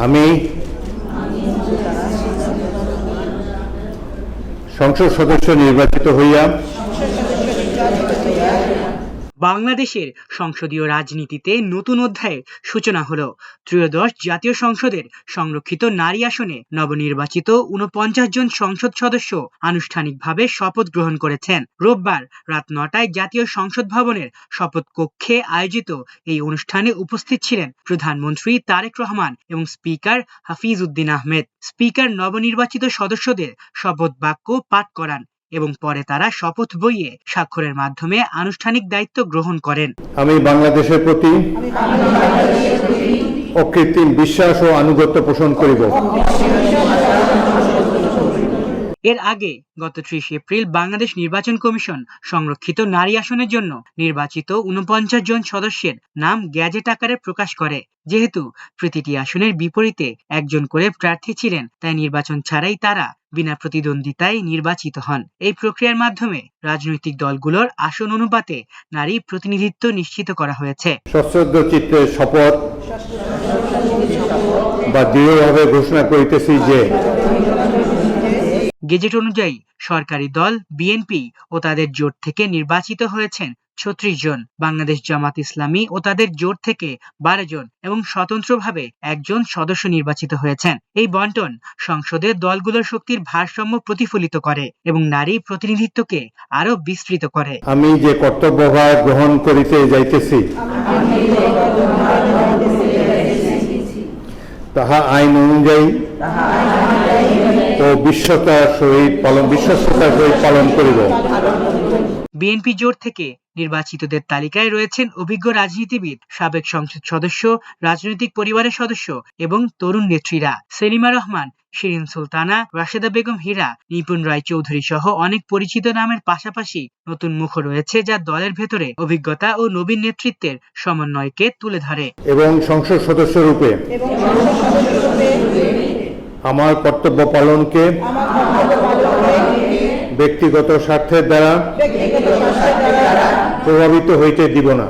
আমি সংসদ সদস্য নির্বাচিত হইয়া বাংলাদেশের সংসদীয় রাজনীতিতে নতুন অধ্যায়ের সূচনা হলো। ত্রয়োদশ জাতীয় সংসদের সংরক্ষিত নারী আসনে নবনির্বাচিত ৪৯ জন সংসদ সদস্য আনুষ্ঠানিকভাবে শপথ গ্রহণ করেছেন। রোববার রাত ৯টায় জাতীয় সংসদ ভবনের শপথ কক্ষে আয়োজিত এই অনুষ্ঠানে উপস্থিত ছিলেন প্রধানমন্ত্রী তারেক রহমান এবং স্পিকার হাফিজ উদ্দিন আহমেদ। স্পিকার নবনির্বাচিত সদস্যদের শপথ বাক্য পাঠ করান এবং পরে তারা শপথ বইয়ে স্বাক্ষরের মাধ্যমে আনুষ্ঠানিক দায়িত্ব গ্রহণ করেন। আমি বাংলাদেশের প্রতি অকৃত্রিম বিশ্বাস ও আনুগত্য পোষণ করিব। এর আগে গত ৩০ এপ্রিল বাংলাদেশ নির্বাচন কমিশন সংরক্ষিত নারী আসনের জন্য নির্বাচিত ৪৯ জন সদস্যের নাম গ্যাজেট আকারে প্রকাশ করে। যেহেতু প্রতিটি আসনের বিপরীতে একজন করে প্রার্থী ছিলেন, তাই নির্বাচন ছাড়াই তারা বিনা প্রতিদ্বন্দ্বিতায় নির্বাচিত হন। এই প্রক্রিয়ার মাধ্যমে রাজনৈতিক দলগুলোর আসন অনুপাতে নারী প্রতিনিধিত্ব নিশ্চিত করা হয়েছে। সশ্রদ্ধ চিত্তে শপথ বা দৃঢ়ভাবে ঘোষণা করিতেছি যে গেজেট অনুযায়ী সরকারি দল বিএনপি ও তাদের জোট থেকে নির্বাচিত হয়েছেন ৩৬ জন, বাংলাদেশ জামাত ইসলামী ও তাদের জোট থেকে ১২ জন এবং স্বতন্ত্রভাবে একজন সদস্য নির্বাচিত হয়েছেন। এই বণ্টন সংসদের দলগুলোর শক্তির ভারসাম্য প্রতিফলিত করে এবং নারী প্রতিনিধিত্বকে আরো বিস্তৃত করে। আমি যে কর্তব্যভার গ্রহণ করিতে যাইতেছি তাহা আইন অনুযায়ী ও বিশ্বস্ততার সহিত পালন করিব। বিএনপি জোট থেকে নির্বাচিতদের তালিকায় রয়েছেন অভিজ্ঞ রাজনীতিবিদ, সাবেক সংসদ সদস্য, রাজনৈতিক পরিবারের সদস্য এবং তরুণ নেত্রীরা। সেলিমা রহমান, শিরিন সুলতানা, রাশেদা বেগম হীরা, নিপুণ রায় চৌধুরী সহ অনেক পরিচিত নামের পাশাপাশি নতুন মুখ রয়েছে, যা দলের ভেতরে অভিজ্ঞতা ও নবীন নেতৃত্বের সমন্বয়কে তুলে ধরে। এবং সংসদ সদস্য রূপে আমার কর্তব্য পালনকে ব্যক্তিগত স্বার্থের দ্বারা প্রভাবিত হইতে দিব না।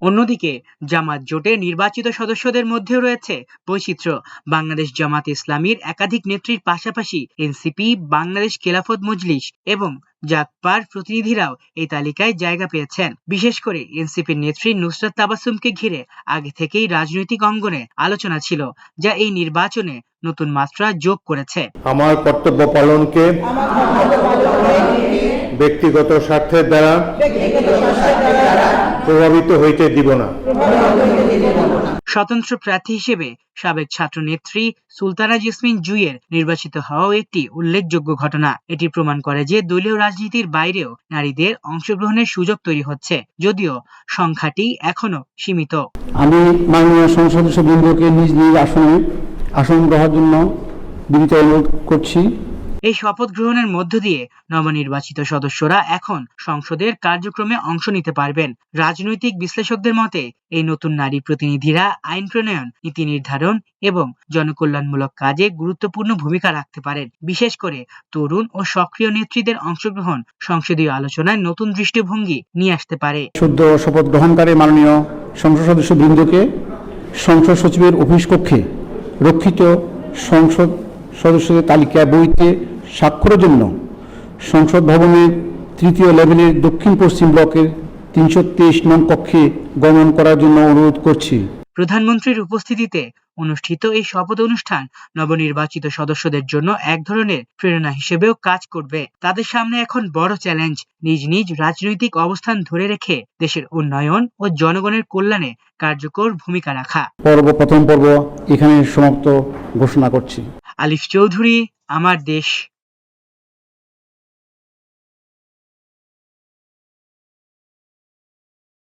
অন্যদিকে জামাত জোটের নির্বাচিত সদস্যদের মধ্যে রয়েছে বৈচিত্র্য। বাংলাদেশ জামাত ইসলামীর একাধিক নেত্রীর পাশাপাশি এনসিপি, বাংলাদেশ খেলাফত মজলিস এবং জাগপার প্রতিনিধিরাও এই তালিকায় জায়গা পেয়েছেন। বিশেষ করে এনসিপির নেত্রী নুসরাত তাবাসসুমকে ঘিরে আগে থেকেই রাজনৈতিক অঙ্গনে আলোচনা ছিল, যা এই নির্বাচনে নতুন মাত্রা যোগ করেছে। আমার কর্তব্য পালনকে ব্যক্তিগত স্বার্থের দ্বারা প্রভাবিত হইতে দিব না। স্বতন্ত্র প্রার্থী হিসেবে সাবেক ছাত্র নেত্রী সুলতানা জেসমিন জুইয়ের নির্বাচিত হওয়াও একটি উল্লেখযোগ্য ঘটনা। এটি প্রমাণ করে যে দলীয় রাজনীতির বাইরেও নারীদের অংশগ্রহণের সুযোগ তৈরি হচ্ছে, যদিও সংখ্যাটি এখনো সীমিত। আমি মাননীয় সংসদ সদস্যবৃন্দকে নিজ নিজ আসন গ্রহণের জন্য বিনীত অনুরোধ করছি। এই শপথ গ্রহণের মধ্য দিয়ে নবনির্বাচিত সদস্যরা এখন সংসদের কার্যক্রমে অংশ নিতে পারবেন। রাজনৈতিক বিশ্লেষকদের মতে এই নতুন নারী প্রতিনিধিরা আইন প্রণয়ন, নীতি নির্ধারণ এবং জনকল্যাণমূলক কাজে গুরুত্বপূর্ণ ভূমিকা রাখতে পারেন। বিশেষ করে তরুণ ও সক্রিয় নেত্রীদের অংশগ্রহণ সংসদীয় আলোচনায় নতুন দৃষ্টিভঙ্গি নিয়ে আসতে পারে। সদ্য শপথ গ্রহণকারী মাননীয় সংসদ সদস্যবৃন্দকে সংসদ সচিবের অফিস কক্ষে রক্ষিত সংসদ সদস্যদের তালিকা বইতে স্বাক্ষরের জন্য সংসদ ভবনের ৩য় লেভেলের দক্ষিণ পশ্চিম ব্লকের ৩২৩ নং কক্ষে গমন করার জন্য অনুরোধ করছি। প্রধানমন্ত্রীর উপস্থিতিতে অনুষ্ঠিত এই শপথ অনুষ্ঠান নবনির্বাচিত সদস্যদের জন্য এক ধরনের প্রেরণা হিসেবেও কাজ করবে। তাদের সামনে এখন বড় চ্যালেঞ্জ, নিজ নিজ রাজনৈতিক অবস্থান ধরে রেখে দেশের উন্নয়ন ও জনগণের কল্যাণে কার্যকর ভূমিকা রাখা। প্রথম পর্ব এখানে সমাপ্ত ঘোষণা করছি। আলিফ চৌধুরী, আমার দেশ।